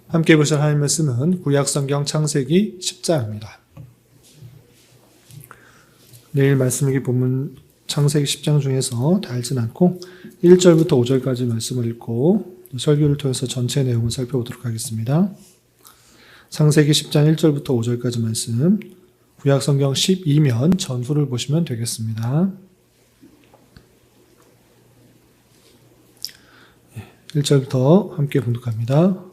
함께 보실 하나님의 말씀은 구약성경 창세기 10장입니다. 내일 말씀이기 본문 창세기 10장 중에서 다 읽진 않고 1절부터 5절까지 말씀을 읽고 설교를 통해서 전체 내용을 살펴보도록 하겠습니다. 창세기 10장 1절부터 5절까지 말씀, 구약성경 12면 전후를 보시면 되겠습니다. 1절부터 함께 봉독합니다.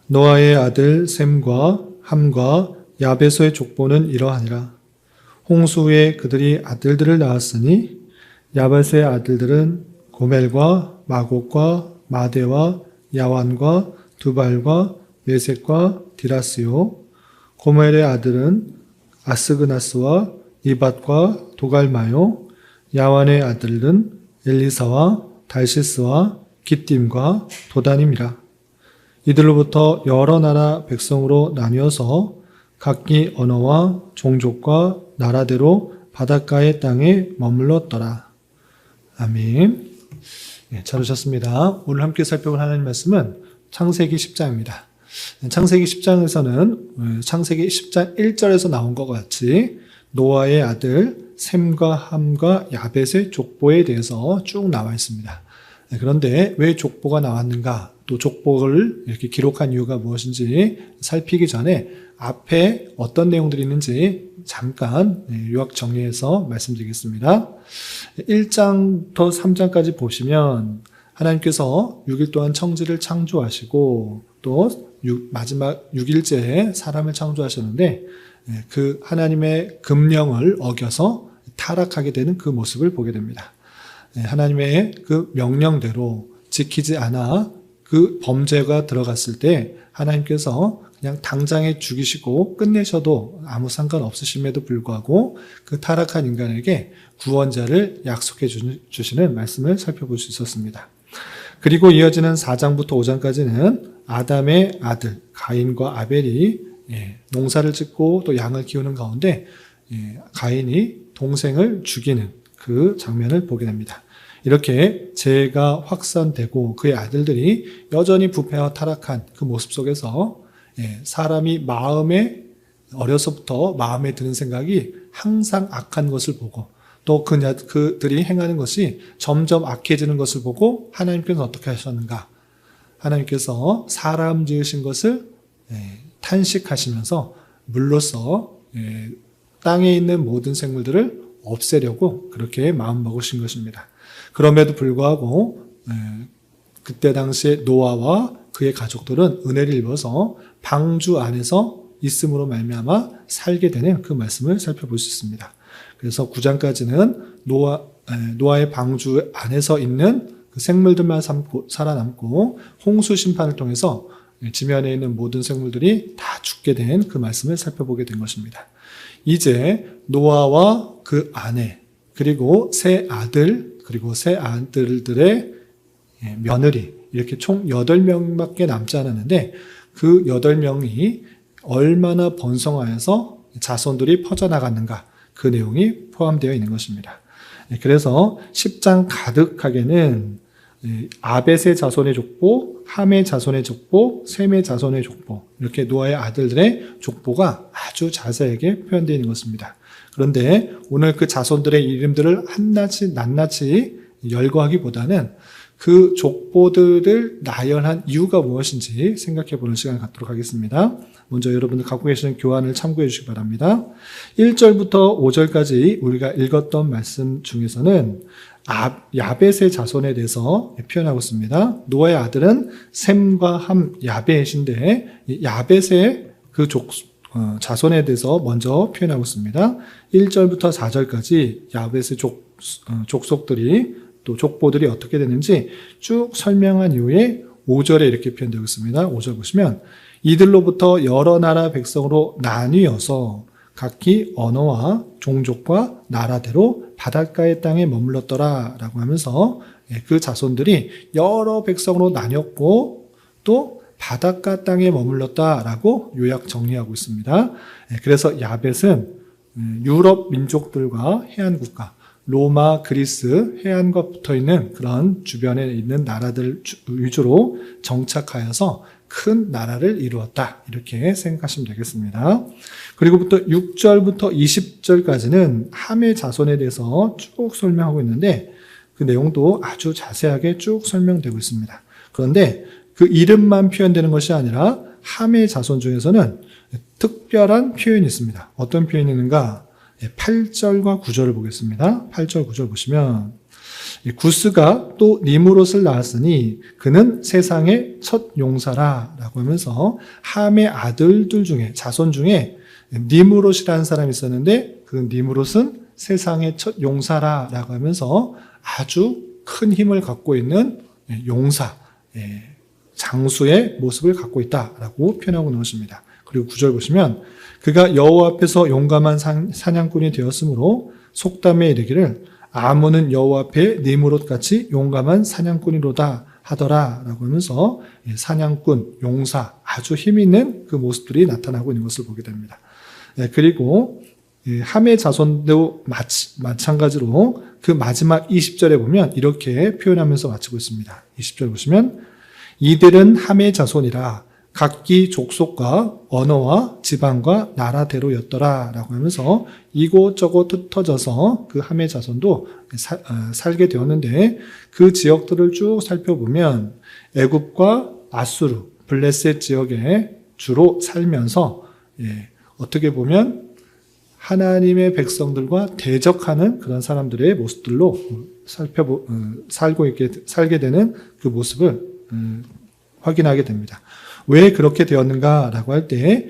노아의 아들 셈과 함과 야베소의 족보는 이러하니라. 홍수 후에 그들이 아들들을 낳았으니 야베소의 아들들은 고멜과 마곡과 마대와 야완과 두발과 메섹과 디라스요. 고멜의 아들은 아스그나스와 이밧과 도갈마요. 야완의 아들은 엘리사와 달시스와 기띔과 도단임이라. 이들로부터 여러 나라 백성으로 나뉘어서 각기 언어와 종족과 나라대로 바닷가의 땅에 머물렀더라. 아멘. 네, 잘 오셨습니다. 오늘 함께 살펴볼 하나님 말씀은 창세기 10장입니다. 창세기 10장에서는 창세기 10장 1절에서 나온 것 같이 노아의 아들 셈과 함과 야벳의 족보에 대해서 쭉 나와 있습니다. 그런데 왜 족보가 나왔는가, 또 족보를 이렇게 기록한 이유가 무엇인지 살피기 전에 앞에 어떤 내용들이 있는지 잠깐 요약 정리해서 말씀드리겠습니다. 1장부터 3장까지 보시면 하나님께서 6일 동안 천지를 창조하시고 또 마지막 6일째에 사람을 창조하셨는데 그 하나님의 금령을 어겨서 타락하게 되는 그 모습을 보게 됩니다. 하나님의 그 명령대로 지키지 않아 그 범죄가 들어갔을 때 하나님께서 그냥 당장에 죽이시고 끝내셔도 아무 상관없으심에도 불구하고 그 타락한 인간에게 구원자를 약속해 주시는 말씀을 살펴볼 수 있었습니다. 그리고 이어지는 4장부터 5장까지는 아담의 아들 가인과 아벨이 농사를 짓고 또 양을 키우는 가운데 가인이 동생을 죽이는 그 장면을 보게 됩니다. 이렇게 죄가 확산되고 그의 아들들이 여전히 부패와 타락한 그 모습 속에서 사람이 어려서부터 마음에 드는 생각이 항상 악한 것을 보고 또 그들이 행하는 것이 점점 악해지는 것을 보고 하나님께서는 어떻게 하셨는가? 하나님께서 사람 지으신 것을 탄식하시면서 물로써 땅에 있는 모든 생물들을 없애려고 그렇게 마음먹으신 것입니다. 그럼에도 불구하고 그때 당시에 노아와 그의 가족들은 은혜를 입어서 방주 안에서 있음으로 말미암아 살게 되는 그 말씀을 살펴볼 수 있습니다. 그래서 9장까지는 노아의 방주 안에서 있는 그 생물들만 살아남고 홍수 심판을 통해서 지면에 있는 모든 생물들이 다 죽게 된 그 말씀을 살펴보게 된 것입니다. 이제 노아와 그 아내 그리고 세 아들 그리고 세 아들들의 며느리 이렇게 총 8명밖에 남지 않았는데 그 8명이 얼마나 번성하여서 자손들이 퍼져나갔는가 그 내용이 포함되어 있는 것입니다. 그래서 10장 가득하게는 아벳의 자손의 족보, 함의 자손의 족보, 셈의 자손의 족보 이렇게 노아의 아들들의 족보가 아주 자세하게 표현되어 있는 것입니다. 그런데 오늘 그 자손들의 이름들을 낱낱이 열거하기보다는 그 족보들을 나열한 이유가 무엇인지 생각해 보는 시간을 갖도록 하겠습니다. 먼저 여러분들 갖고 계시는 교환을 참고해 주시기 바랍니다. 1절부터 5절까지 우리가 읽었던 말씀 중에서는 야벳의 자손에 대해서 표현하고 있습니다. 노아의 아들은 셈과 함, 야벳인데 야벳의 그 자손에 대해서 먼저 표현하고 있습니다. 1절부터 4절까지 야벳의 족속들이 또 족보들이 어떻게 되는지 쭉 설명한 이후에 5절에 이렇게 표현되고 있습니다. 5절 보시면 이들로부터 여러 나라 백성으로 나뉘어서 각기 언어와 종족과 나라대로 바닷가의 땅에 머물렀더라 라고 하면서 그 자손들이 여러 백성으로 나뉘었고 또 바닷가 땅에 머물렀다라고 요약 정리하고 있습니다. 그래서 야벳은 유럽 민족들과 해안국가 로마, 그리스 해안과 붙어 있는 그런 주변에 있는 나라들 위주로 정착하여서 큰 나라를 이루었다. 이렇게 생각하시면 되겠습니다. 그리고부터 6절부터 20절까지는 함의 자손에 대해서 쭉 설명하고 있는데 그 내용도 아주 자세하게 쭉 설명되고 있습니다. 그런데 그 이름만 표현되는 것이 아니라 함의 자손 중에서는 특별한 표현이 있습니다. 어떤 표현이 있는가? 8절과 9절을 보겠습니다. 8절, 9절 보시면 구스가 또 니므롯을 낳았으니 그는 세상의 첫 용사라 라고 하면서 함의 아들들 중에 자손 중에 니므롯이라는 사람이 있었는데 그 니므롯은 세상의 첫 용사라 라고 하면서 아주 큰 힘을 갖고 있는 용사, 장수의 모습을 갖고 있다라고 표현하고 있는 것입니다. 그리고 9절 보시면 그가 여호와 앞에서 용감한 사냥꾼이 되었으므로 속담에 이르기를 아몬은 여호와 앞에 니므롯같이 용감한 사냥꾼이로다 하더라 라고 하면서 사냥꾼, 용사, 아주 힘 있는 그 모습들이 나타나고 있는 것을 보게 됩니다. 그리고 함의 자손도 마찬가지로 그 마지막 20절에 보면 이렇게 표현하면서 마치고 있습니다. 20절 보시면 이들은 함의 자손이라 각기 족속과 언어와 지방과 나라대로였더라 라고 하면서 이곳저곳 흩어져서 그 함의 자손도 살게 되었는데 그 지역들을 쭉 살펴보면 애굽과 아수르, 블레셋 지역에 주로 살면서 어떻게 보면 하나님의 백성들과 대적하는 그런 사람들의 모습들로 살게 되는 그 모습을 확인하게 됩니다. 왜 그렇게 되었는가라고 할 때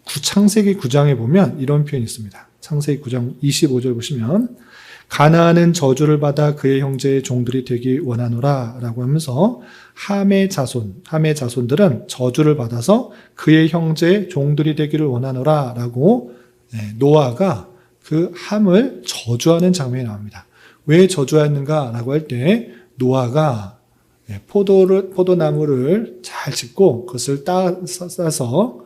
창세기 9장에 보면 이런 표현이 있습니다. 창세기 9장 25절 보시면 가나안은 저주를 받아 그의 형제의 종들이 되기 원하노라 라고 하면서 함의 자손들은 저주를 받아서 그의 형제의 종들이 되기를 원하노라 라고 노아가 그 함을 저주하는 장면이 나옵니다. 왜 저주하였는가 라고 할 때 노아가 포도나무를 잘 짓고 그것을 싸서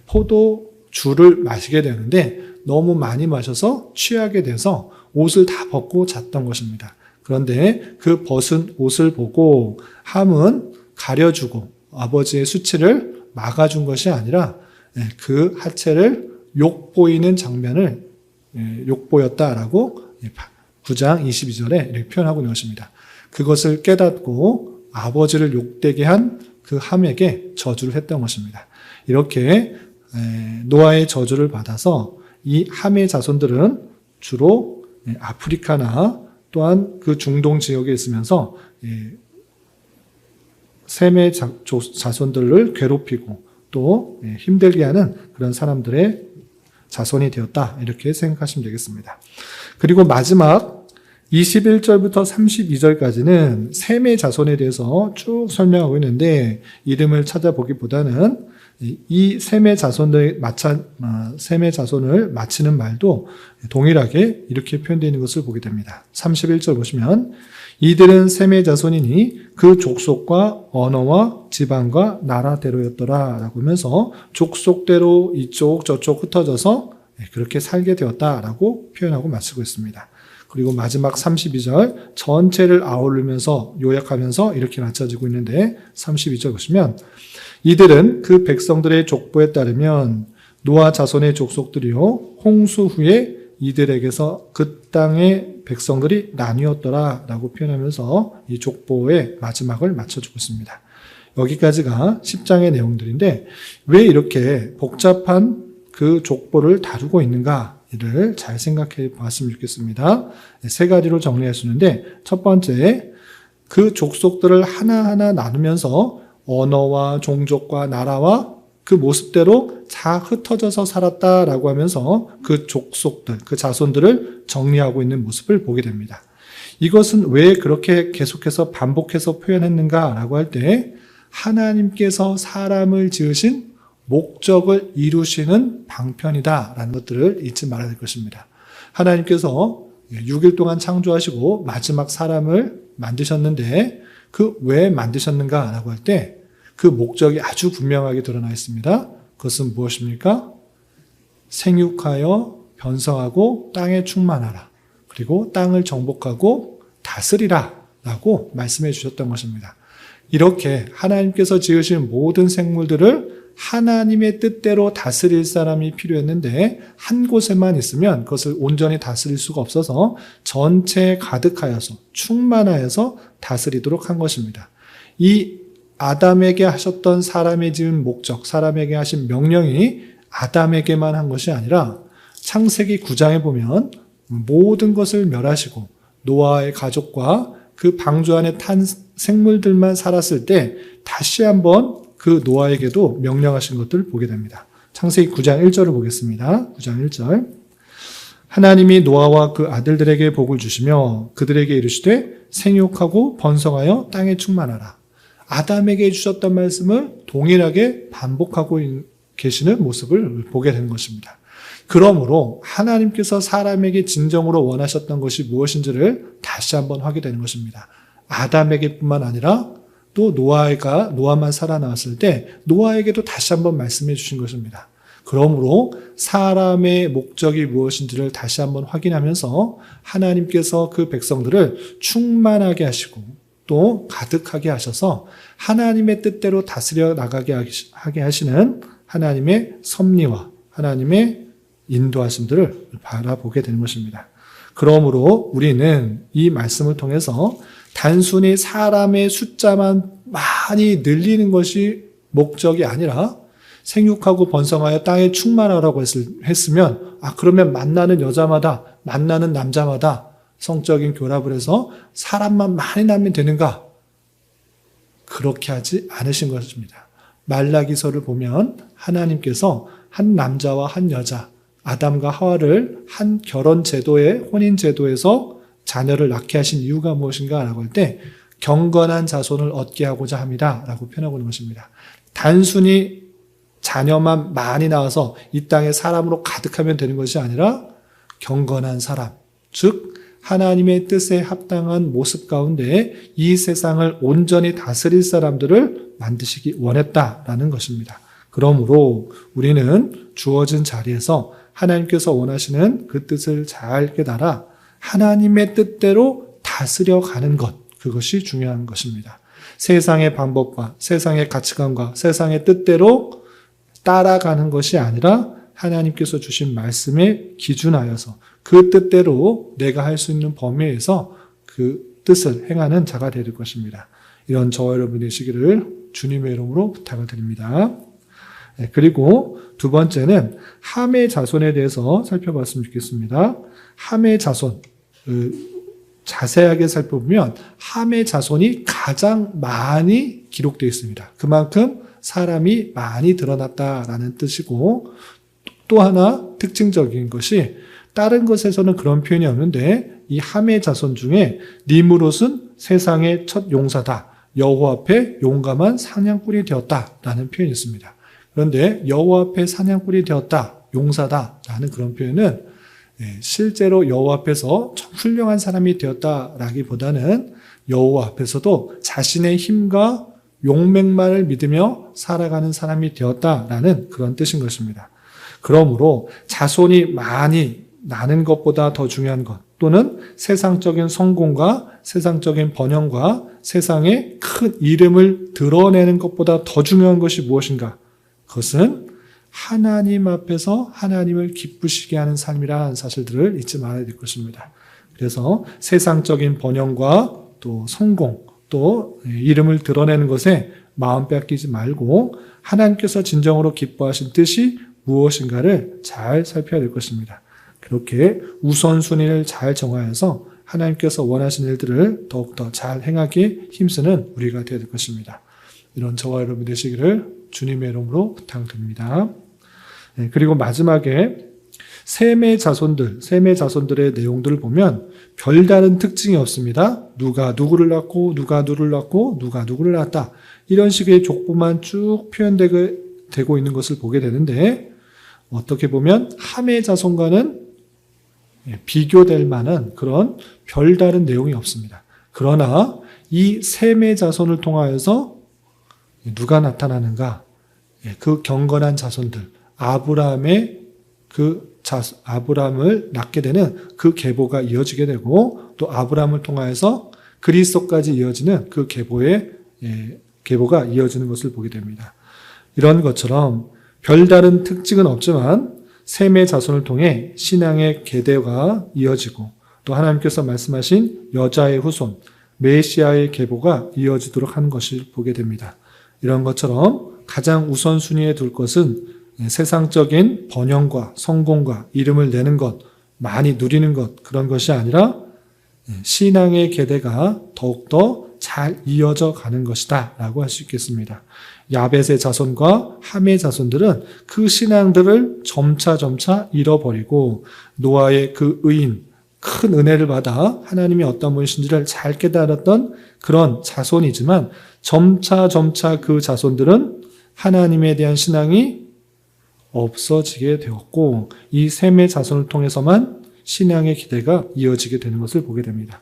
포도주를 마시게 되는데 너무 많이 마셔서 취하게 돼서 옷을 다 벗고 잤던 것입니다. 그런데 그 벗은 옷을 보고 함은 가려주고 아버지의 수치를 막아준 것이 아니라 그 하체를 욕보이는 장면을 욕보였다라고 9장 22절에 이렇게 표현하고 있는 것입니다. 그것을 깨닫고 아버지를 욕되게 한 그 함에게 저주를 했던 것입니다. 이렇게 노아의 저주를 받아서 이 함의 자손들은 주로 아프리카나 또한 그 중동 지역에 있으면서 셈의 자손들을 괴롭히고 또 힘들게 하는 그런 사람들의 자손이 되었다. 이렇게 생각하시면 되겠습니다. 그리고 마지막 21절부터 32절까지는 셈의 자손에 대해서 쭉 설명하고 있는데 이름을 찾아보기보다는 이 셈의 자손을 마치는 말도 동일하게 이렇게 표현되어 있는 것을 보게 됩니다. 31절 보시면 이들은 셈의 자손이니 그 족속과 언어와 지방과 나라대로였더라 라고 하면서 족속대로 이쪽 저쪽 흩어져서 그렇게 살게 되었다라고 표현하고 마치고 있습니다. 그리고 마지막 32절 전체를 아우르면서 요약하면서 이렇게 맞춰지고 있는데 32절 보시면 이들은 그 백성들의 족보에 따르면 노아 자손의 족속들이요 홍수 후에 이들에게서 그 땅의 백성들이 나뉘었더라 라고 표현하면서 이 족보의 마지막을 맞춰주고 있습니다. 여기까지가 10장의 내용들인데 왜 이렇게 복잡한 그 족보를 다루고 있는가 이를 잘 생각해 보았으면 좋겠습니다. 세 가지로 정리할 수 있는데 첫 번째, 그 족속들을 하나하나 나누면서 언어와 종족과 나라와 그 모습대로 다 흩어져서 살았다라고 하면서 그 족속들, 그 자손들을 정리하고 있는 모습을 보게 됩니다. 이것은 왜 그렇게 계속해서 반복해서 표현했는가라고 할 때 하나님께서 사람을 지으신 목적을 이루시는 방편이다라는 것들을 잊지 말아야 될 것입니다. 하나님께서 6일 동안 창조하시고 마지막 사람을 만드셨는데 그 왜 만드셨는가라고 할 때 그 목적이 아주 분명하게 드러나 있습니다. 그것은 무엇입니까? 생육하여 변성하고 땅에 충만하라. 그리고 땅을 정복하고 다스리라 라고 말씀해 주셨던 것입니다. 이렇게 하나님께서 지으신 모든 생물들을 하나님의 뜻대로 다스릴 사람이 필요했는데 한 곳에만 있으면 그것을 온전히 다스릴 수가 없어서 전체에 가득하여서 충만하여서 다스리도록 한 것입니다. 이 아담에게 하셨던 사람의 지은 목적, 사람에게 하신 명령이 아담에게만 한 것이 아니라 창세기 9장에 보면 모든 것을 멸하시고 노아의 가족과 그 방주 안에 탄 생물들만 살았을 때 다시 한번 그 노아에게도 명령하신 것들을 보게 됩니다. 창세기 9장 1절을 보겠습니다. 9장 1절. 하나님이 노아와 그 아들들에게 복을 주시며 그들에게 이르시되 생육하고 번성하여 땅에 충만하라. 아담에게 주셨던 말씀을 동일하게 반복하고 계시는 모습을 보게 된 것입니다. 그러므로 하나님께서 사람에게 진정으로 원하셨던 것이 무엇인지를 다시 한번 확인되는 것입니다. 아담에게뿐만 아니라 또 노아만 살아나왔을 때 노아에게도 다시 한번 말씀해 주신 것입니다. 그러므로 사람의 목적이 무엇인지를 다시 한번 확인하면서 하나님께서 그 백성들을 충만하게 하시고 또 가득하게 하셔서 하나님의 뜻대로 다스려 나가게 하게 하시는 하나님의 섭리와 하나님의 인도하심들을 바라보게 되는 것입니다. 그러므로 우리는 이 말씀을 통해서 단순히 사람의 숫자만 많이 늘리는 것이 목적이 아니라 생육하고 번성하여 땅에 충만하라고 했으면 그러면 만나는 여자마다 만나는 남자마다 성적인 교랍을 해서 사람만 많이 낳으면 되는가? 그렇게 하지 않으신 것입니다. 말라기서를 보면 하나님께서 한 남자와 한 여자, 아담과 하와를 한 결혼 제도의 혼인 제도에서 자녀를 낳게 하신 이유가 무엇인가 라고 할 때 경건한 자손을 얻게 하고자 합니다 라고 표현하고 있는 것입니다. 단순히 자녀만 많이 낳아서 이 땅에 사람으로 가득하면 되는 것이 아니라 경건한 사람, 즉 하나님의 뜻에 합당한 모습 가운데 이 세상을 온전히 다스릴 사람들을 만드시기 원했다라는 것입니다. 그러므로 우리는 주어진 자리에서 하나님께서 원하시는 그 뜻을 잘 깨달아 하나님의 뜻대로 다스려 가는 것, 그것이 중요한 것입니다. 세상의 방법과 세상의 가치관과 세상의 뜻대로 따라가는 것이 아니라 하나님께서 주신 말씀에 기준하여서 그 뜻대로 내가 할 수 있는 범위에서 그 뜻을 행하는 자가 될 것입니다. 이런 저와 여러분이 되시기를 주님의 이름으로 부탁을 드립니다. 그리고 두 번째는 함의 자손에 대해서 살펴봤으면 좋겠습니다. 함의 자손, 자세하게 살펴보면 함의 자손이 가장 많이 기록되어 있습니다. 그만큼 사람이 많이 드러났다라는 뜻이고, 또 하나 특징적인 것이 다른 것에서는 그런 표현이 없는데 이 함의 자손 중에 니므롯은 세상의 첫 용사다. 여호와 앞에 용감한 사냥꾼이 되었다라는 표현이 있습니다. 그런데 여호와 앞에 사냥꾼이 되었다, 용사다라는 그런 표현은 실제로 여호와 앞에서 훌륭한 사람이 되었다라기보다는 여호와 앞에서도 자신의 힘과 용맹만을 믿으며 살아가는 사람이 되었다라는 그런 뜻인 것입니다. 그러므로 자손이 많이 나는 것보다 더 중요한 것, 또는 세상적인 성공과 세상적인 번영과 세상의 큰 이름을 드러내는 것보다 더 중요한 것이 무엇인가? 그것은 하나님 앞에서 하나님을 기쁘시게 하는 삶이라는 사실들을 잊지 말아야 될 것입니다. 그래서 세상적인 번영과 또 성공, 또 이름을 드러내는 것에 마음 빼앗기지 말고 하나님께서 진정으로 기뻐하신 뜻이 무엇인가를 잘 살펴야 될 것입니다. 그렇게 우선순위를 잘 정하여서 하나님께서 원하시는 일들을 더욱더 잘 행하기에 힘쓰는 우리가 되어야 될 것입니다. 이런 저와 여러분 되시기를 주님의 이름으로 부탁드립니다. 그리고 마지막에 셈의 자손들의 내용들을 보면 별다른 특징이 없습니다. 누가 누구를 낳고 누가 누구를 낳고 누가 누구를 낳았다. 이런 식의 족보만 쭉 표현되고 있는 것을 보게 되는데, 어떻게 보면 함의 자손과는 비교될 만한 그런 별다른 내용이 없습니다. 그러나 이 셈의 자손을 통하여서 누가 나타나는가? 그 경건한 자손들, 아브라함의 아브라함을 낳게 되는 그 계보가 이어지게 되고, 또 아브라함을 통하여서 그리스도까지 이어지는 그 계보가 이어지는 것을 보게 됩니다. 이런 것처럼 별다른 특징은 없지만 셈의 자손을 통해 신앙의 계대가 이어지고, 또 하나님께서 말씀하신 여자의 후손, 메시아의 계보가 이어지도록 하는 것을 보게 됩니다. 이런 것처럼 가장 우선순위에 둘 것은 세상적인 번영과 성공과 이름을 내는 것, 많이 누리는 것, 그런 것이 아니라 신앙의 계대가 더욱더 잘 이어져 가는 것이다 라고 할 수 있겠습니다. 야벳의 자손과 함의 자손들은 그 신앙들을 점차 잃어버리고, 노아의 그 의인, 큰 은혜를 받아 하나님이 어떤 분이신지를 잘 깨달았던 그런 자손이지만, 점차 그 자손들은 하나님에 대한 신앙이 없어지게 되었고, 이 셈의 자손을 통해서만 신앙의 기대가 이어지게 되는 것을 보게 됩니다.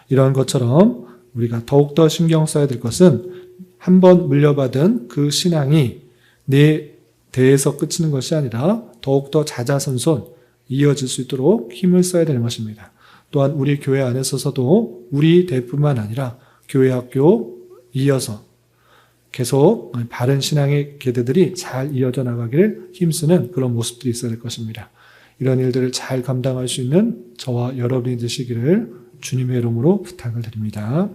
이런 것처럼 우리가 더욱더 신경 써야 될 것은, 한번 물려받은 그 신앙이 내 대에서 그치는 것이 아니라 더욱더 자자손손 이어질 수 있도록 힘을 써야 되는 것입니다. 또한 우리 교회 안에 있어서도 우리 대뿐만 아니라 교회 학교 이어서 계속 바른 신앙의 계대들이 잘 이어져 나가기를 힘쓰는 그런 모습들이 있어야 될 것입니다. 이런 일들을 잘 감당할 수 있는 저와 여러분이 되시기를 주님의 이름으로 부탁을 드립니다.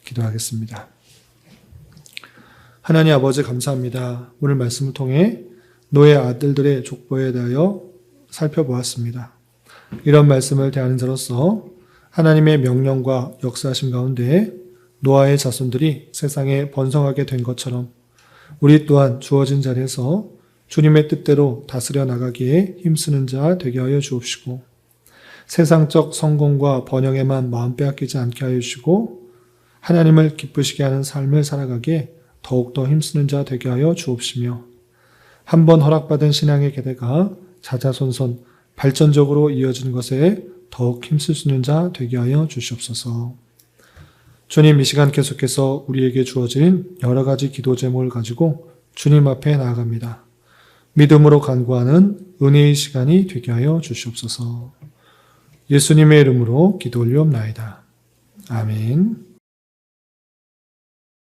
기도하겠습니다. 하나님 아버지 감사합니다. 오늘 말씀을 통해 노예 아들들의 족보에 대하여 살펴보았습니다. 이런 말씀을 대하는 자로서 하나님의 명령과 역사하심 가운데 노아의 자손들이 세상에 번성하게 된 것처럼 우리 또한 주어진 자리에서 주님의 뜻대로 다스려 나가기에 힘쓰는 자 되게 하여 주옵시고, 세상적 성공과 번영에만 마음 빼앗기지 않게 하여 주시고, 하나님을 기쁘시게 하는 삶을 살아가기에 더욱더 힘쓰는 자 되게 하여 주옵시며, 한번 허락받은 신앙의 계대가 자자손손 발전적으로 이어지는 것에 더욱 힘쓸 수 있는 자 되게 하여 주시옵소서. 주님, 이 시간 계속해서 우리에게 주어진 여러 가지 기도 제목을 가지고 주님 앞에 나아갑니다. 믿음으로 간구하는 은혜의 시간이 되게 하여 주시옵소서. 예수님의 이름으로 기도 올리옵나이다. 아멘.